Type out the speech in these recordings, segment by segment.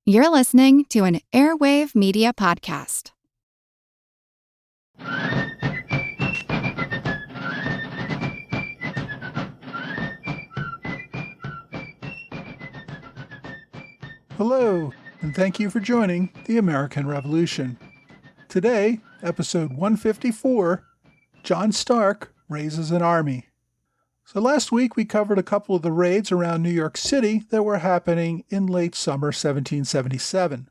You're listening to an Airwave Media Podcast. Hello, and thank you for joining the American Revolution. Today, episode 154, John Stark Raises an Army. So last week we covered a couple of the raids around New York City that were happening in late summer 1777.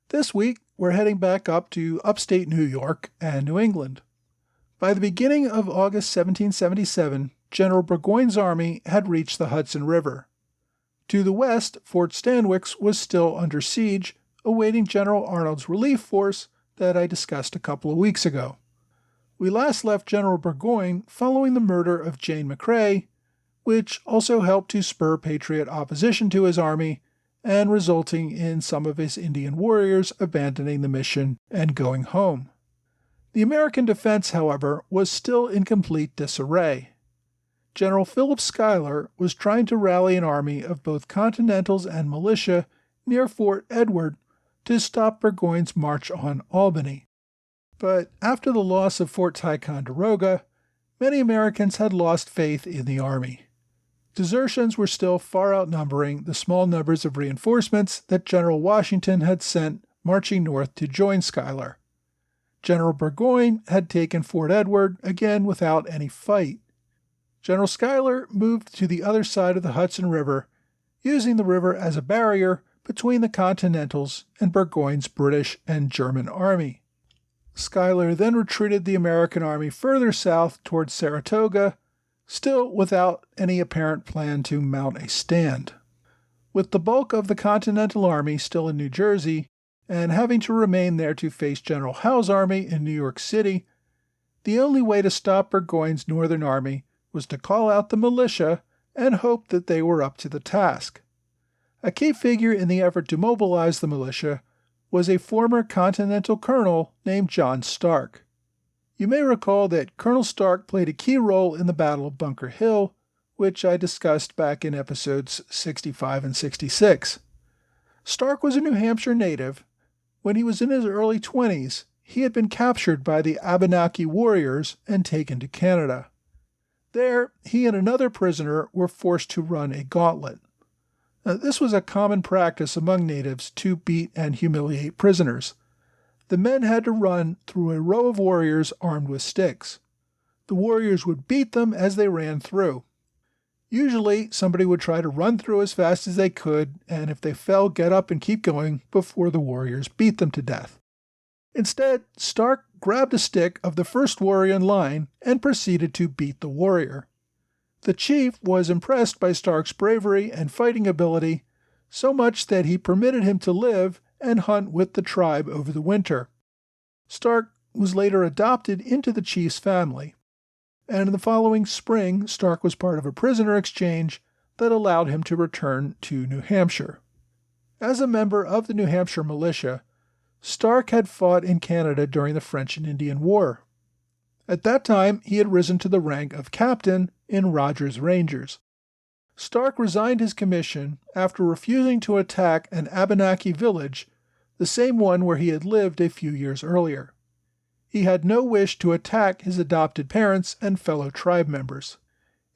This week, we're heading back up to upstate New York and New England. By the beginning of August 1777, General Burgoyne's army had reached the Hudson River. To the west, Fort Stanwix was still under siege, awaiting General Arnold's relief force that I discussed a couple of weeks ago. We last left General Burgoyne following the murder of Jane McCrae, which also helped to spur Patriot opposition to his army and resulting in some of his Indian warriors abandoning the mission and going home. The American defense, however, was still in complete disarray. General Philip Schuyler was trying to rally an army of both Continentals and militia near Fort Edward to stop Burgoyne's march on Albany. But after the loss of Fort Ticonderoga, many Americans had lost faith in the army. Desertions were still far outnumbering the small numbers of reinforcements that General Washington had sent marching north to join Schuyler. General Burgoyne had taken Fort Edward, again without any fight. General Schuyler moved to the other side of the Hudson River, using the river as a barrier between the Continentals and Burgoyne's British and German army. Schuyler then retreated the American army further south towards Saratoga, still without any apparent plan to mount a stand. With the bulk of the Continental Army still in New Jersey, and having to remain there to face General Howe's army in New York City, the only way to stop Burgoyne's northern army was to call out the militia and hope that they were up to the task. A key figure in the effort to mobilize the militia was a former Continental colonel named John Stark. You may recall that Colonel Stark played a key role in the Battle of Bunker Hill, which I discussed back in episodes 65 and 66. Stark was a New Hampshire native. When he was in his early 20s, he had been captured by the Abenaki warriors and taken to Canada. There, he and another prisoner were forced to run a gauntlet. This was a common practice among natives to beat and humiliate prisoners. The men had to run through a row of warriors armed with sticks. The warriors would beat them as they ran through. Usually, somebody would try to run through as fast as they could, and if they fell, get up and keep going before the warriors beat them to death. Instead, Stark grabbed a stick of the first warrior in line and proceeded to beat the warrior. The chief was impressed by Stark's bravery and fighting ability, so much that he permitted him to live and hunt with the tribe over the winter. Stark was later adopted into the chief's family, and in the following spring, Stark was part of a prisoner exchange that allowed him to return to New Hampshire. As a member of the New Hampshire militia, Stark had fought in Canada during the French and Indian War. At that time, he had risen to the rank of captain in Rogers' Rangers. Stark resigned his commission after refusing to attack an Abenaki village, the same one where he had lived a few years earlier. He had no wish to attack his adopted parents and fellow tribe members.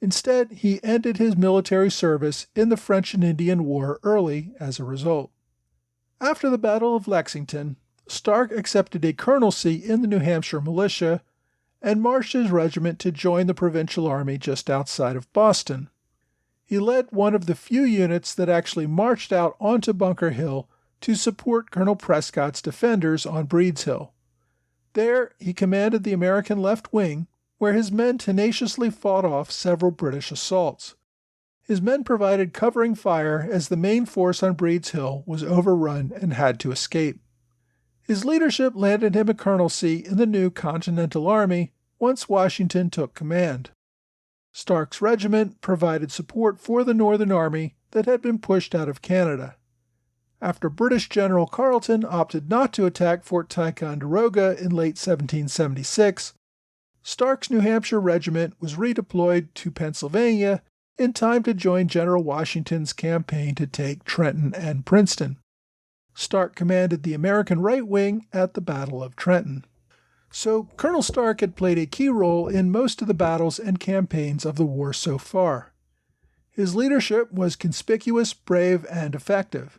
Instead, he ended his military service in the French and Indian War early as a result. After the Battle of Lexington, Stark accepted a colonelcy in the New Hampshire militia and marched his regiment to join the provincial army just outside of Boston. He led one of the few units that actually marched out onto Bunker Hill to support Colonel Prescott's defenders on Breed's Hill. There, he commanded the American left wing, where his men tenaciously fought off several British assaults. His men provided covering fire as the main force on Breed's Hill was overrun and had to escape. His leadership landed him a colonelcy in the new Continental Army once Washington took command. Stark's regiment provided support for the Northern Army that had been pushed out of Canada. After British General Carleton opted not to attack Fort Ticonderoga in late 1776, Stark's New Hampshire regiment was redeployed to Pennsylvania in time to join General Washington's campaign to take Trenton and Princeton. Stark commanded the American right wing at the Battle of Trenton. So Colonel Stark had played a key role in most of the battles and campaigns of the war so far. His leadership was conspicuous, brave, and effective.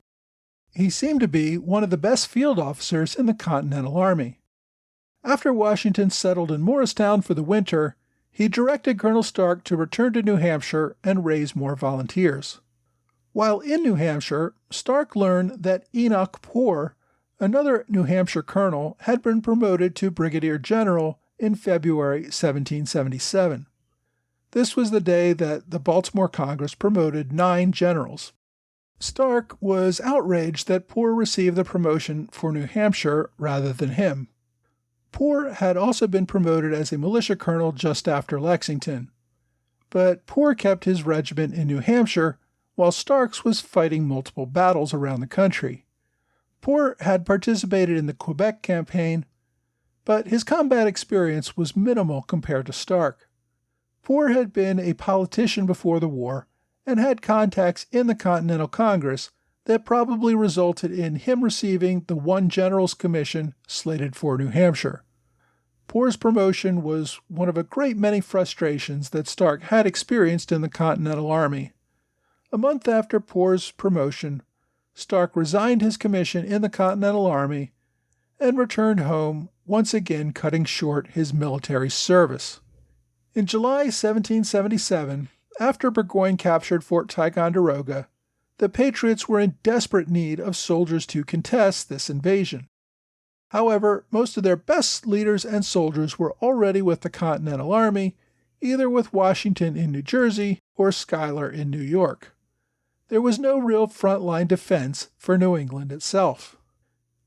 He seemed to be one of the best field officers in the Continental Army. After Washington settled in Morristown for the winter, he directed Colonel Stark to return to New Hampshire and raise more volunteers. While in New Hampshire, Stark learned that Enoch Poor, another New Hampshire colonel, had been promoted to brigadier general in February 1777. This was the day that the Baltimore Congress promoted 9 generals. Stark was outraged that Poor received the promotion for New Hampshire rather than him. Poor had also been promoted as a militia colonel just after Lexington, but Poor kept his regiment in New Hampshire while Stark's was fighting multiple battles around the country. Poor had participated in the Quebec campaign, but his combat experience was minimal compared to Stark. Poor had been a politician before the war and had contacts in the Continental Congress that probably resulted in him receiving the one general's commission slated for New Hampshire. Poor's promotion was one of a great many frustrations that Stark had experienced in the Continental Army. A month after Poor's promotion, Stark resigned his commission in the Continental Army and returned home, once again cutting short his military service. In July 1777, after Burgoyne captured Fort Ticonderoga, the Patriots were in desperate need of soldiers to contest this invasion. However, most of their best leaders and soldiers were already with the Continental Army, either with Washington in New Jersey or Schuyler in New York. There was no real frontline defense for New England itself.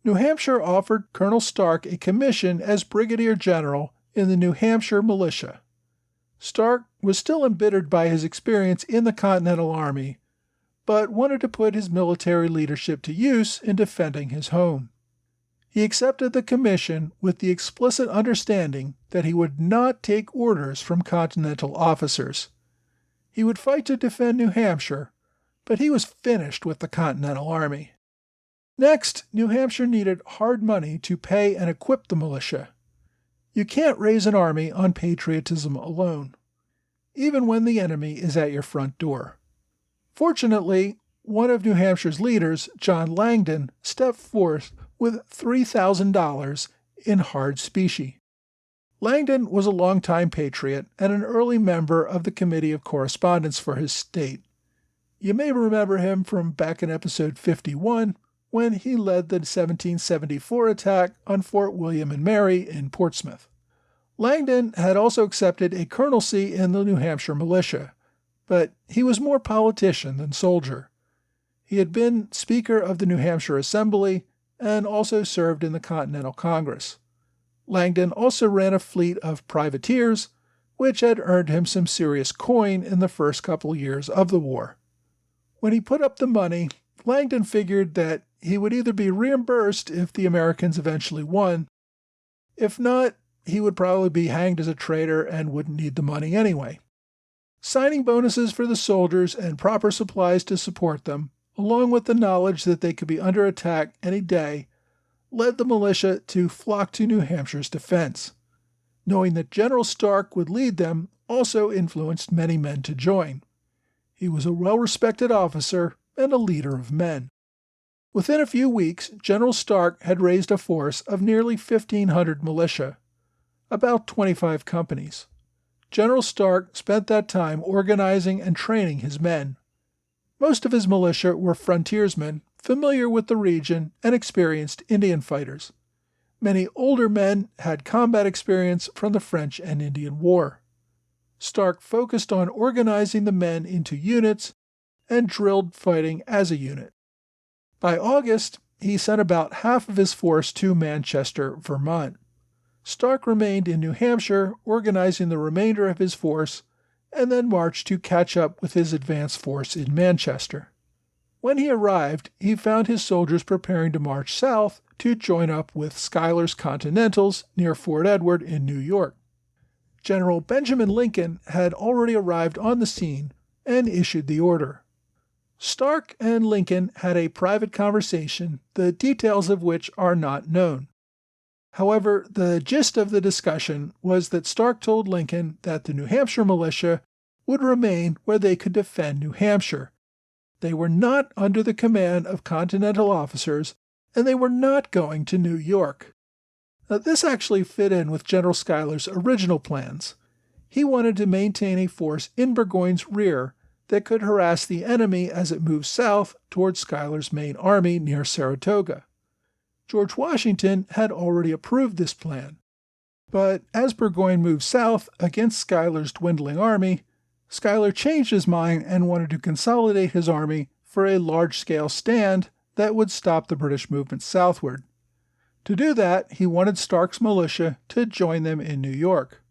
New Hampshire offered Colonel Stark a commission as brigadier general in the New Hampshire militia. Stark was still embittered by his experience in the Continental Army, but wanted to put his military leadership to use in defending his home. He accepted the commission with the explicit understanding that he would not take orders from Continental officers. He would fight to defend New Hampshire, but he was finished with the Continental Army. Next, New Hampshire needed hard money to pay and equip the militia. You can't raise an army on patriotism alone, even when the enemy is at your front door. Fortunately, one of New Hampshire's leaders, John Langdon, stepped forth with $3,000 in hard specie. Langdon was a longtime patriot and an early member of the Committee of Correspondence for his state. You may remember him from back in episode 51, when he led the 1774 attack on Fort William and Mary in Portsmouth. Langdon had also accepted a colonelcy in the New Hampshire militia, but he was more politician than soldier. He had been Speaker of the New Hampshire Assembly and also served in the Continental Congress. Langdon also ran a fleet of privateers, which had earned him some serious coin in the first couple years of the war. When he put up the money, Langdon figured that he would either be reimbursed if the Americans eventually won. If not, he would probably be hanged as a traitor and wouldn't need the money anyway. Signing bonuses for the soldiers and proper supplies to support them, along with the knowledge that they could be under attack any day, led the militia to flock to New Hampshire's defense. Knowing that General Stark would lead them also influenced many men to join. He was a well-respected officer and a leader of men. Within a few weeks, General Stark had raised a force of nearly 1,500 militia, about 25 companies. General Stark spent that time organizing and training his men. Most of his militia were frontiersmen, familiar with the region and experienced Indian fighters. Many older men had combat experience from the French and Indian War. Stark focused on organizing the men into units and drilled fighting as a unit. By August, he sent about half of his force to Manchester, Vermont. Stark remained in New Hampshire, organizing the remainder of his force, and then marched to catch up with his advance force in Manchester. When he arrived, he found his soldiers preparing to march south to join up with Schuyler's Continentals near Fort Edward in New York. General Benjamin Lincoln had already arrived on the scene and issued the order. Stark and Lincoln had a private conversation, the details of which are not known. However, the gist of the discussion was that Stark told Lincoln that the New Hampshire militia would remain where they could defend New Hampshire. They were not under the command of Continental officers, and they were not going to New York. Now, this actually fit in with General Schuyler's original plans. He wanted to maintain a force in Burgoyne's rear that could harass the enemy as it moved south towards Schuyler's main army near Saratoga. George Washington had already approved this plan. But as Burgoyne moved south against Schuyler's dwindling army, Schuyler changed his mind and wanted to consolidate his army for a large-scale stand that would stop the British movement southward. To do that, he wanted Stark's militia to join them in New York.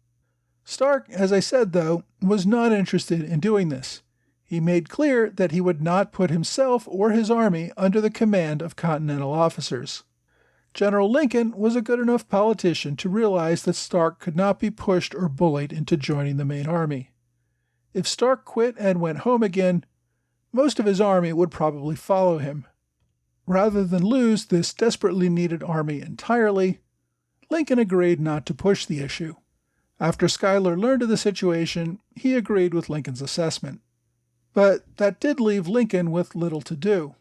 Stark, as I said though, was not interested in doing this. He made clear that he would not put himself or his army under the command of Continental officers. General Lincoln was a good enough politician to realize that Stark could not be pushed or bullied into joining the main army. If Stark quit and went home again, most of his army would probably follow him. Rather than lose this desperately needed army entirely, Lincoln agreed not to push the issue. After Schuyler learned of the situation, he agreed with Lincoln's assessment. But that did leave Lincoln with little to do.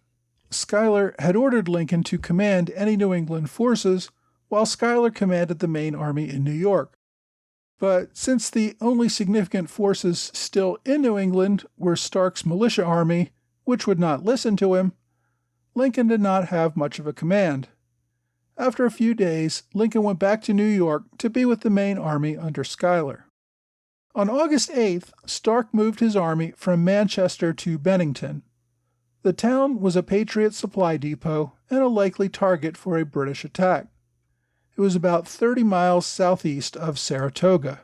Schuyler had ordered Lincoln to command any New England forces, while Schuyler commanded the main army in New York. But since the only significant forces still in New England were Stark's militia army, which would not listen to him, Lincoln did not have much of a command. After a few days, Lincoln went back to New York to be with the main army under Schuyler. On August 8th, Stark moved his army from Manchester to Bennington. The town was a Patriot supply depot and a likely target for a British attack. It was about 30 miles southeast of Saratoga.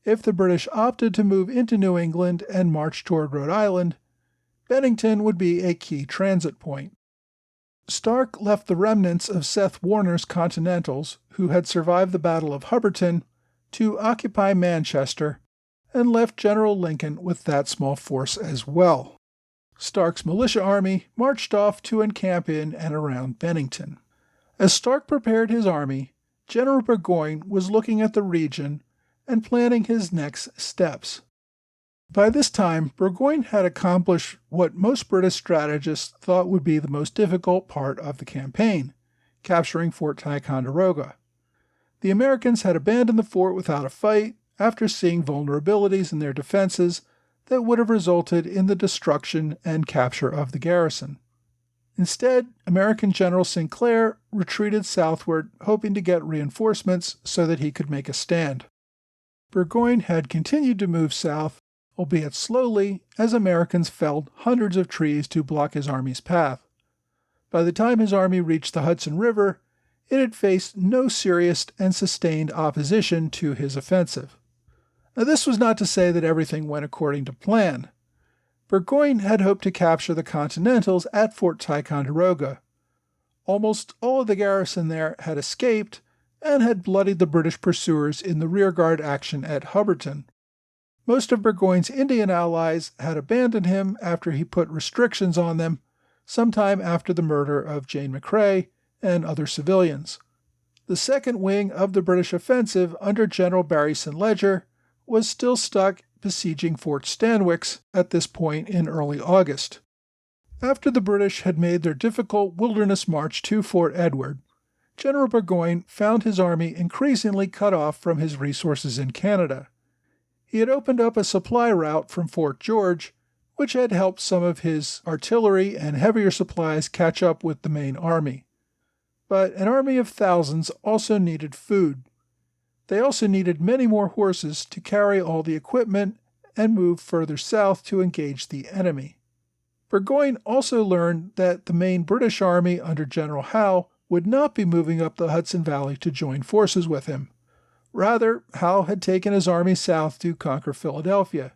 If the British opted to move into New England and march toward Rhode Island, Bennington would be a key transit point. Stark left the remnants of Seth Warner's Continentals, who had survived the Battle of Hubbardton, to occupy Manchester, and left General Lincoln with that small force as well. Stark's militia army marched off to encamp in and around Bennington. As Stark prepared his army, General Burgoyne was looking at the region and planning his next steps. By this time, Burgoyne had accomplished what most British strategists thought would be the most difficult part of the campaign, capturing Fort Ticonderoga. The Americans had abandoned the fort without a fight after seeing vulnerabilities in their defenses that would have resulted in the destruction and capture of the garrison. Instead, American General Sinclair retreated southward, hoping to get reinforcements so that he could make a stand. Burgoyne had continued to move south, albeit slowly, as Americans felled hundreds of trees to block his army's path. By the time his army reached the Hudson River, it had faced no serious and sustained opposition to his offensive. Now, this was not to say that everything went according to plan. Burgoyne had hoped to capture the Continentals at Fort Ticonderoga. Almost all of the garrison there had escaped and had bloodied the British pursuers in the rearguard action at Hubbardton. Most of Burgoyne's Indian allies had abandoned him after he put restrictions on them, sometime after the murder of Jane McCrae and other civilians. The second wing of the British offensive under General Barry St. Leger was still stuck besieging Fort Stanwix at this point in early August. After the British had made their difficult wilderness march to Fort Edward, General Burgoyne found his army increasingly cut off from his resources in Canada. He had opened up a supply route from Fort George, which had helped some of his artillery and heavier supplies catch up with the main army. But an army of thousands also needed food. They also needed many more horses to carry all the equipment and move further south to engage the enemy. Burgoyne also learned that the main British army under General Howe would not be moving up the Hudson Valley to join forces with him. Rather, Howe had taken his army south to conquer Philadelphia.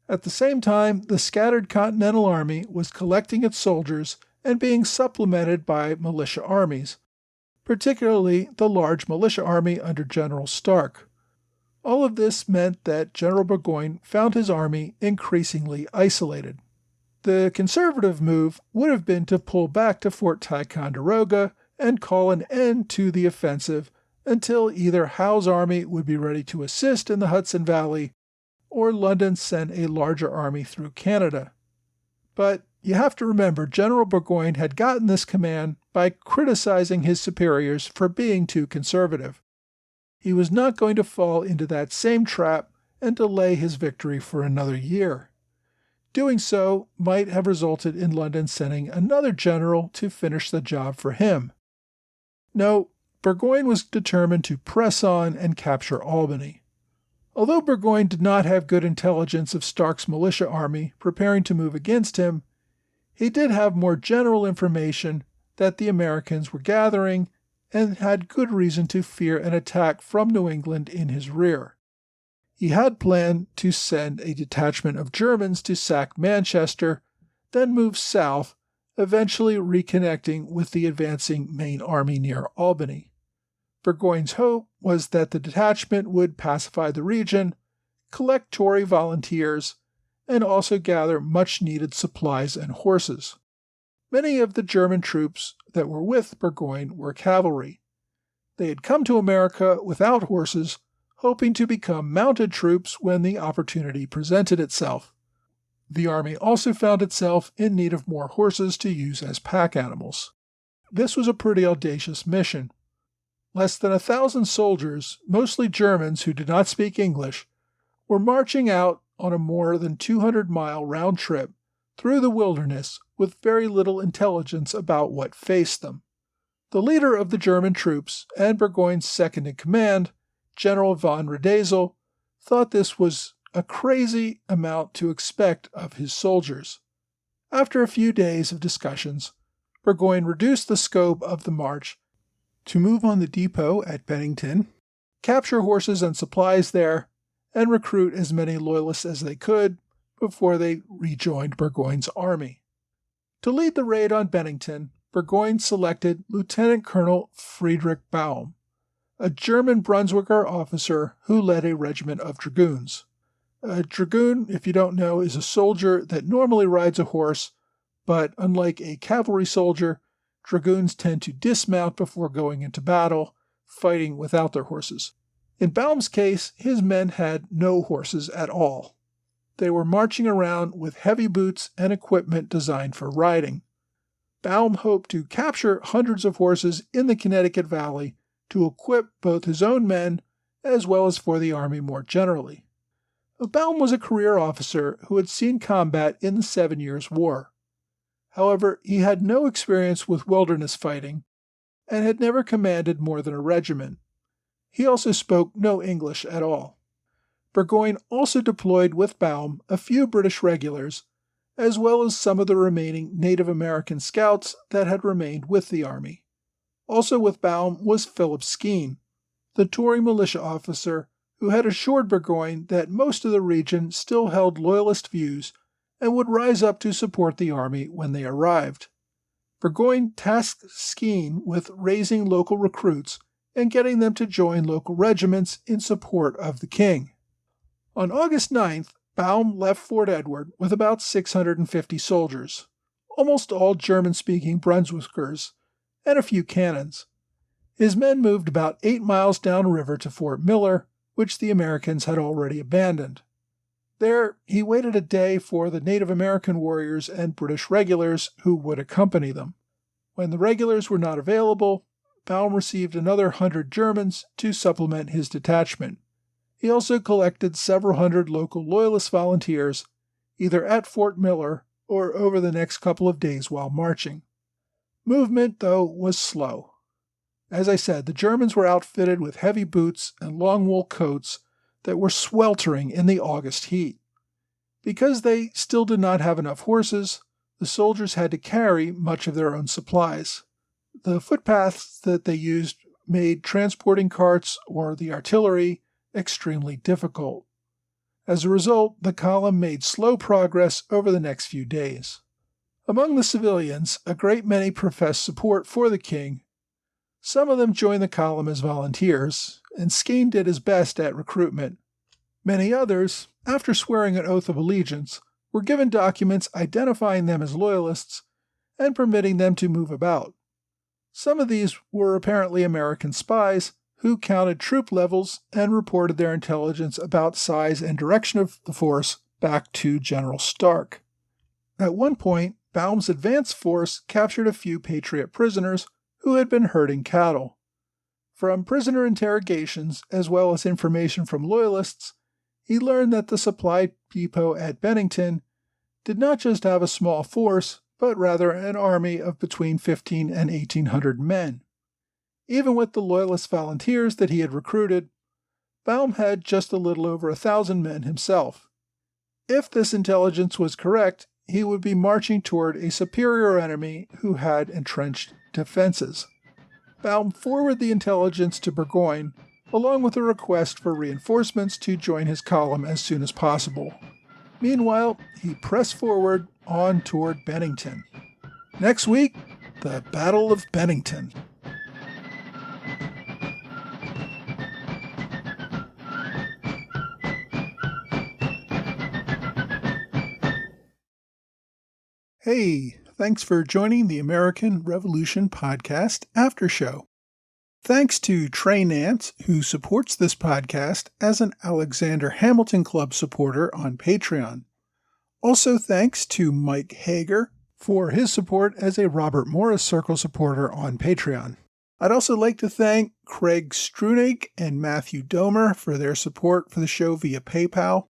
At the same time, the scattered Continental Army was collecting its soldiers and being supplemented by militia armies, particularly the large militia army under General Stark. All of this meant that General Burgoyne found his army increasingly isolated. The conservative move would have been to pull back to Fort Ticonderoga and call an end to the offensive until either Howe's army would be ready to assist in the Hudson Valley or London sent a larger army through Canada. But you have to remember General Burgoyne had gotten this command by criticizing his superiors for being too conservative. He was not going to fall into that same trap and delay his victory for another year. Doing so might have resulted in London sending another general to finish the job for him. No, Burgoyne was determined to press on and capture Albany. Although Burgoyne did not have good intelligence of Stark's militia army preparing to move against him, he did have more general information that the Americans were gathering and had good reason to fear an attack from New England in his rear. He had planned to send a detachment of Germans to sack Manchester, then move south, eventually reconnecting with the advancing main army near Albany. Burgoyne's hope was that the detachment would pacify the region, collect Tory volunteers, and also gather much-needed supplies and horses. Many of the German troops that were with Burgoyne were cavalry. They had come to America without horses, hoping to become mounted troops when the opportunity presented itself. The army also found itself in need of more horses to use as pack animals. This was a pretty audacious mission. Less than 1,000 soldiers, mostly Germans who did not speak English, were marching out on a more than 200-mile round trip through the wilderness with very little intelligence about what faced them. The leader of the German troops and Burgoyne's second-in-command, General von Riedesel, thought this was a crazy amount to expect of his soldiers. After a few days of discussions, Burgoyne reduced the scope of the march to move on the depot at Bennington, capture horses and supplies there, and recruit as many loyalists as they could before they rejoined Burgoyne's army. To lead the raid on Bennington, Burgoyne selected Lieutenant Colonel Friedrich Baum, a German Brunswicker officer who led a regiment of dragoons. A dragoon, if you don't know, is a soldier that normally rides a horse, but unlike a cavalry soldier, dragoons tend to dismount before going into battle, fighting without their horses. In Baum's case, his men had no horses at all. They were marching around with heavy boots and equipment designed for riding. Baum hoped to capture hundreds of horses in the Connecticut Valley to equip both his own men as well as for the army more generally. Baum was a career officer who had seen combat in the 7 Years' War. However, he had no experience with wilderness fighting and had never commanded more than a regiment. He also spoke no English at all. Burgoyne also deployed with Baum a few British regulars, as well as some of the remaining Native American scouts that had remained with the army. Also with Baum was Philip Skene, the Tory militia officer who had assured Burgoyne that most of the region still held loyalist views and would rise up to support the army when they arrived. Burgoyne tasked Skene with raising local recruits and getting them to join local regiments in support of the king. On August 9th, Baum left Fort Edward with about 650 soldiers, almost all German-speaking Brunswickers, and a few cannons. His men moved about 8 miles downriver to Fort Miller, which the Americans had already abandoned. There, he waited a day for the Native American warriors and British regulars who would accompany them. When the regulars were not available, Baum received another 100 Germans to supplement his detachment. He also collected several hundred local loyalist volunteers, either at Fort Miller or over the next couple of days while marching. Movement, though, was slow. As I said, the Germans were outfitted with heavy boots and long wool coats that were sweltering in the August heat. Because they still did not have enough horses, the soldiers had to carry much of their own supplies. The footpaths that they used made transporting carts or the artillery extremely difficult. As a result, the column made slow progress over the next few days. Among the civilians, a great many professed support for the king. Some of them joined the column as volunteers, and Skene did his best at recruitment. Many others, after swearing an oath of allegiance, were given documents identifying them as loyalists and permitting them to move about. Some of these were apparently American spies who counted troop levels and reported their intelligence about size and direction of the force back to General Stark. At one point, Baum's advance force captured a few Patriot prisoners who had been herding cattle. From prisoner interrogations, as well as information from loyalists, he learned that the supply depot at Bennington did not just have a small force, but rather an army of between 15 and 1,800 men. Even with the loyalist volunteers that he had recruited, Baum had just a little over 1,000 men himself. If this intelligence was correct, he would be marching toward a superior enemy who had entrenched defenses. Baum forwarded the intelligence to Burgoyne, along with a request for reinforcements to join his column as soon as possible. Meanwhile, he pressed forward on toward Bennington. Next week, the Battle of Bennington. Hey, thanks for joining the American Revolution Podcast After Show. Thanks to Trey Nance, who supports this podcast as an Alexander Hamilton Club supporter on Patreon. Also thanks to Mike Hager for his support as a Robert Morris Circle supporter on Patreon. I'd also like to thank Craig Strunig and Matthew Domer for their support for the show via PayPal.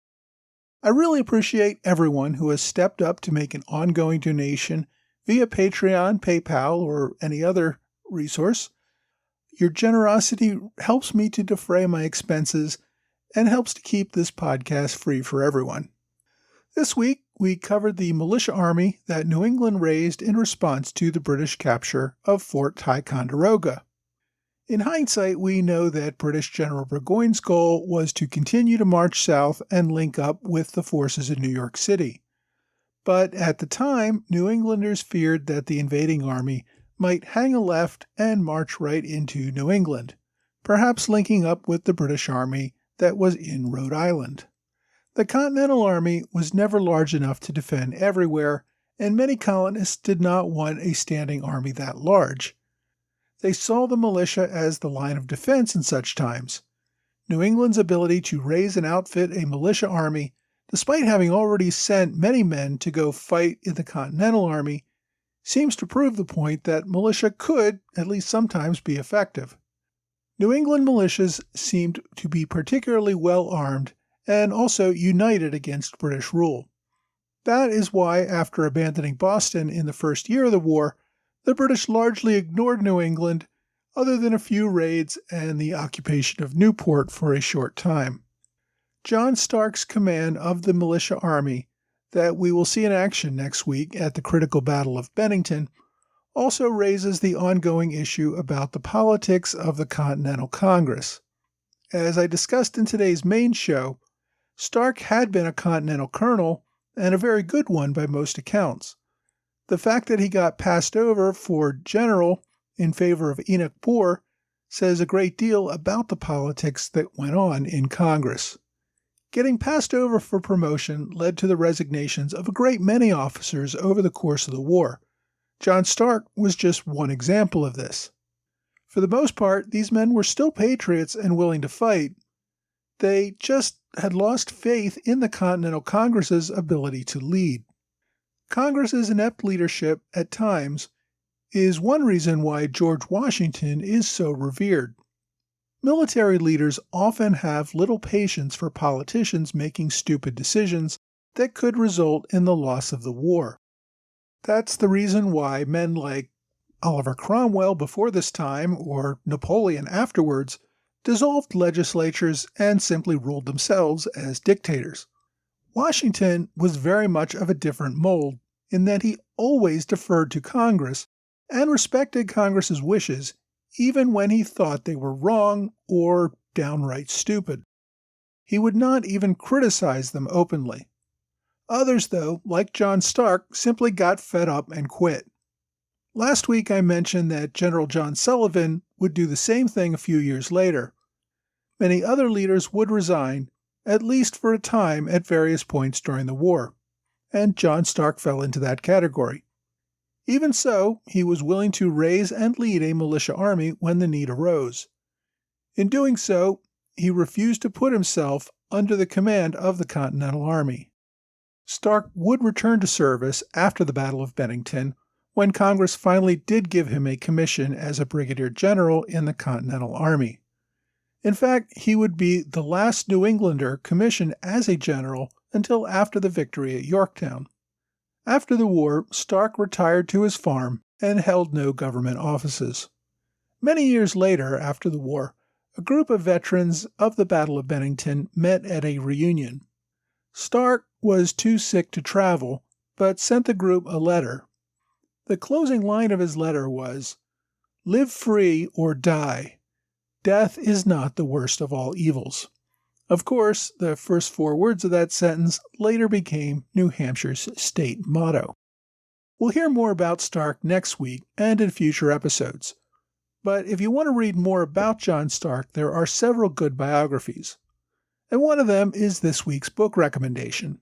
I really appreciate everyone who has stepped up to make an ongoing donation via Patreon, PayPal, or any other resource. Your generosity helps me to defray my expenses and helps to keep this podcast free for everyone. This week, we covered the militia army that New England raised in response to the British capture of Fort Ticonderoga. In hindsight, we know that British General Burgoyne's goal was to continue to march south and link up with the forces in New York City. But at the time, New Englanders feared that the invading army might hang a left and march right into New England, perhaps linking up with the British army that was in Rhode Island. The Continental Army was never large enough to defend everywhere, and many colonists did not want a standing army that large. They saw the militia as the line of defense in such times. New England's ability to raise and outfit a militia army, despite having already sent many men to go fight in the Continental Army, seems to prove the point that militia could, at least sometimes, be effective. New England militias seemed to be particularly well armed and also united against British rule. That is why, after abandoning Boston in the first year of the war, the British largely ignored New England, other than a few raids and the occupation of Newport for a short time. John Stark's command of the militia army, that we will see in action next week at the critical Battle of Bennington, also raises the ongoing issue about the politics of the Continental Congress. As I discussed in today's main show, Stark had been a Continental colonel, and a very good one by most accounts. The fact that he got passed over for general in favor of Enoch Poor says a great deal about the politics that went on in Congress. Getting passed over for promotion led to the resignations of a great many officers over the course of the war. John Stark was just one example of this. For the most part, these men were still patriots and willing to fight. They just had lost faith in the Continental Congress's ability to lead. Congress's inept leadership, at times, is one reason why George Washington is so revered. Military leaders often have little patience for politicians making stupid decisions that could result in the loss of the war. That's the reason why men like Oliver Cromwell before this time, or Napoleon afterwards, dissolved legislatures and simply ruled themselves as dictators. Washington was very much of a different mold in that he always deferred to Congress and respected Congress's wishes even when he thought they were wrong or downright stupid. He would not even criticize them openly. Others, though, like John Stark, simply got fed up and quit. Last week I mentioned that General John Sullivan would do the same thing a few years later. Many other leaders would resign, at least for a time at various points during the war. and John Stark fell into that category. Even so, he was willing to raise and lead a militia army when the need arose. In doing so, he refused to put himself under the command of the Continental Army. Stark would return to service after the Battle of Bennington, when Congress finally did give him a commission as a brigadier general in the Continental Army. In fact, he would be the last New Englander commissioned as a general until after the victory at Yorktown. After the war, Stark retired to his farm and held no government offices. Many years later, after the war, a group of veterans of the Battle of Bennington met at a reunion. Stark was too sick to travel, but sent the group a letter. The closing line of his letter was, "Live free or die. Death is not the worst of all evils." Of course, the first 4 words of that sentence later became New Hampshire's state motto. We'll hear more about Stark next week and in future episodes. But if you want to read more about John Stark, there are several good biographies. And one of them is this week's book recommendation.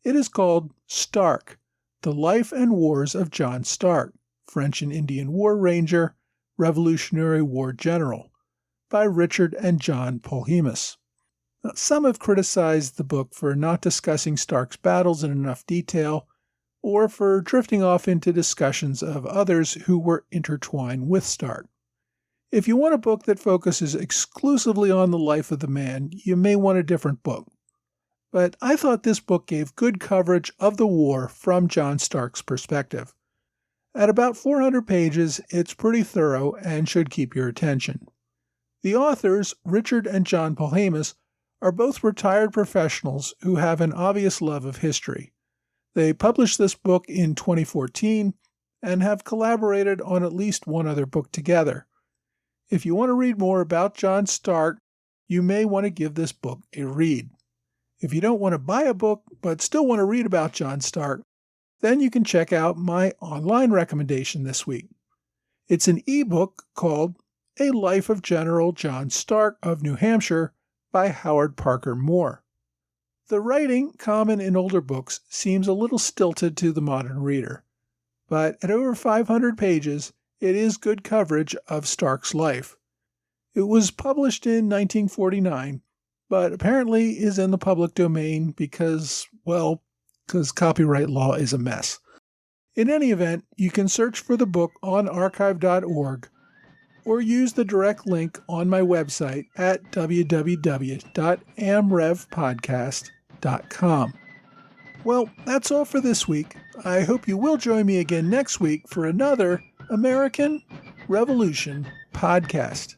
It is called Stark, The Life and Wars of John Stark, French and Indian War Ranger, Revolutionary War General, by Richard and John Polhemus. Now, some have criticized the book for not discussing Stark's battles in enough detail, or for drifting off into discussions of others who were intertwined with Stark. If you want a book that focuses exclusively on the life of the man, you may want a different book. But I thought this book gave good coverage of the war from John Stark's perspective. At about 400 pages, it's pretty thorough and should keep your attention. The authors, Richard and John Polhemus, are both retired professionals who have an obvious love of history. They published this book in 2014 and have collaborated on at least one other book together. If you want to read more about John Stark, you may want to give this book a read. If you don't want to buy a book but still want to read about John Stark, then you can check out my online recommendation this week. It's an ebook called A Life of General John Stark of New Hampshire by Howard Parker Moore. The writing, common in older books, seems a little stilted to the modern reader, but at over 500 pages, it is good coverage of Stark's life. It was published in 1949, but apparently is in the public domain because copyright law is a mess. In any event, you can search for the book on archive.org or use the direct link on my website at www.amrevpodcast.com. Well, that's all for this week. I hope you will join me again next week for another American Revolution podcast.